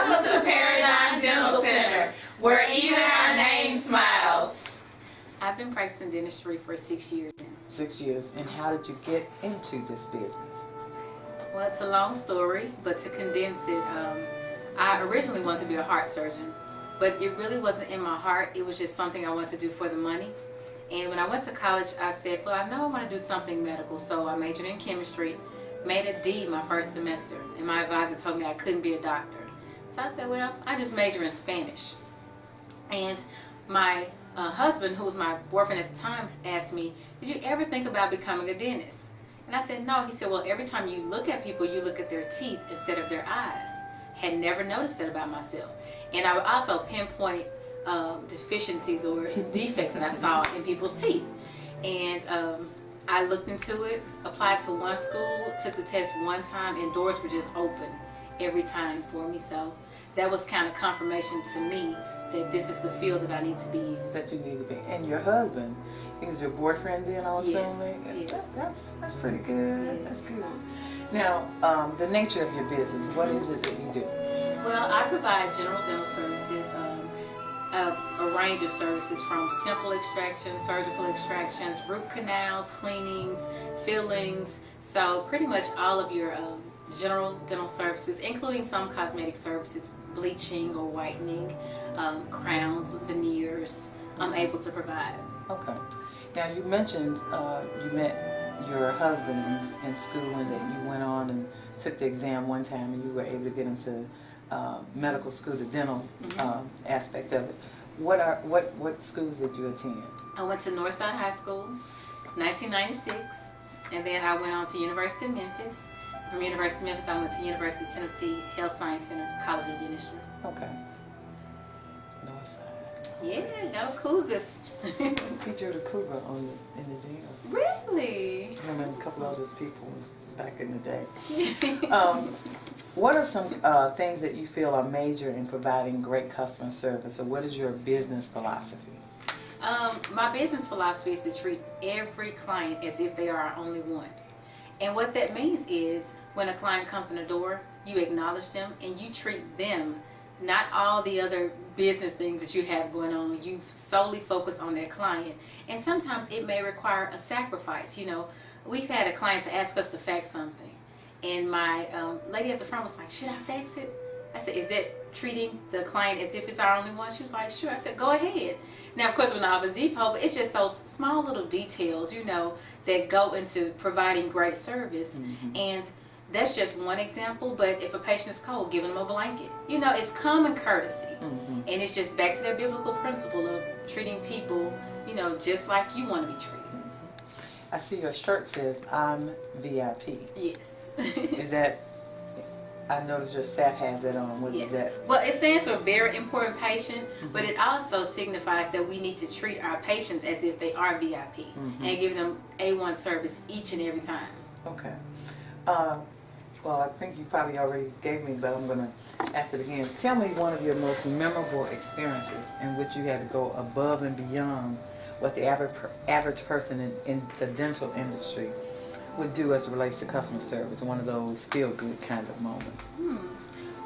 Welcome to Paradigm Dental Center, where even our name smiles. I've been practicing dentistry for 6 years now. 6 years. And how did you get into this business? Well, it's a long story, but to condense it, I originally wanted to be a heart surgeon, but it really wasn't in my heart. It was just something I wanted to do for the money. And when I went to college, I said, well, I know I want to do something medical, so I majored in chemistry, made a D my first semester, and my advisor told me I couldn't be a doctor. So I said, well, I just major in Spanish. And my husband, who was my boyfriend at the time, asked me, did you ever think about becoming a dentist? And I said, no. He said, well, every time you look at people, you look at their teeth instead of their eyes. Had never noticed that about myself. And I would also pinpoint deficiencies or defects that I saw in people's teeth. And I looked into it, applied to one school, took the test one time, and doors were just open every time for me. So that was kind of confirmation to me that this is the field that I need to be in. That you need to be. And your husband, is your boyfriend then, I'm assuming? Yes. That's pretty good. Yes. That's good. Now, the nature of your business, what is it that you do? Well, I provide general dental services, a range of services from simple extractions, surgical extractions, root canals, cleanings, fillings. So pretty much all of your general dental services, including some cosmetic services, bleaching or whitening, crowns, veneers, I'm able to provide. Okay. Now, you mentioned you met your husband in school and that you went on and took the exam one time and you were able to get into medical school, the dental aspect of it. What schools did you attend? I went to Northside High School, 1996, and then I went on to University of Memphis. From University of Memphis, I went to University of Tennessee Health Science Center, College of Dentistry. Okay. Northside. Yeah, go Cougars. Featured a cougar in the gym. Really? Him and a couple other people back in the day. What are some things that you feel are major in providing great customer service, or what is your business philosophy? My business philosophy is to treat every client as if they are our only one. And what that means is when a client comes in the door, you acknowledge them and you treat them, not all the other business things that you have going on. You solely focus on that client. And sometimes it may require a sacrifice. You know, we've had a client to ask us to fax something. And my lady at the front was like, should I fax it? I said, is that treating the client as if it's our only one? She was like, sure. I said, go ahead. Now, of course, we're not Office Depot, but it's just those small little details, you know, that go into providing great service. And that's just one example, but if a patient is cold, giving them a blanket. You know, it's common courtesy. And it's just back to their biblical principle of treating people, you know, just like you want to be treated. I see your shirt says, I'm VIP. Yes. Is that, I noticed your staff has that on. What is that? Well, it stands for very important patient, but it also signifies that we need to treat our patients as if they are VIP and give them A1 service each and every time. Okay. Well, I think you probably already gave me, but I'm going to ask it again. Tell me one of your most memorable experiences in which you had to go above and beyond what the average person in the dental industry would do as it relates to customer service, one of those feel-good kind of moments.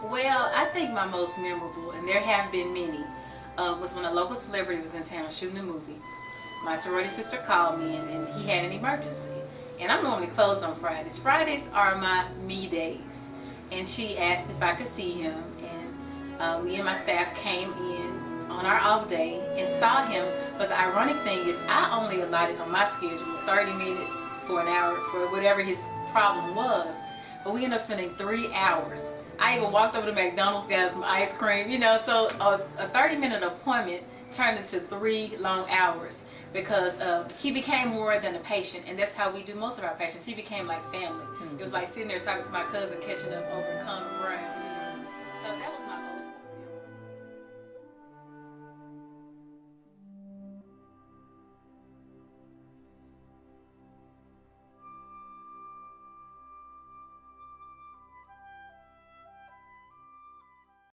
Well, I think my most memorable, and there have been many, was when a local celebrity was in town shooting a movie. My sorority sister called me, and he had an emergency. And I'm normally closed on Fridays. Fridays are my me days. And she asked if I could see him, and me and my staff came in on our off day and saw him. But the ironic thing is I only allotted on my schedule 30 minutes for an hour for whatever his problem was. But we ended up spending 3 hours. I even walked over to McDonald's, got some ice cream, you know, so a 30-minute appointment turned into 3 long hours because he became more than a patient, and that's how we do most of our patients. He became like family. It was like sitting there talking to my cousin, catching up over common ground.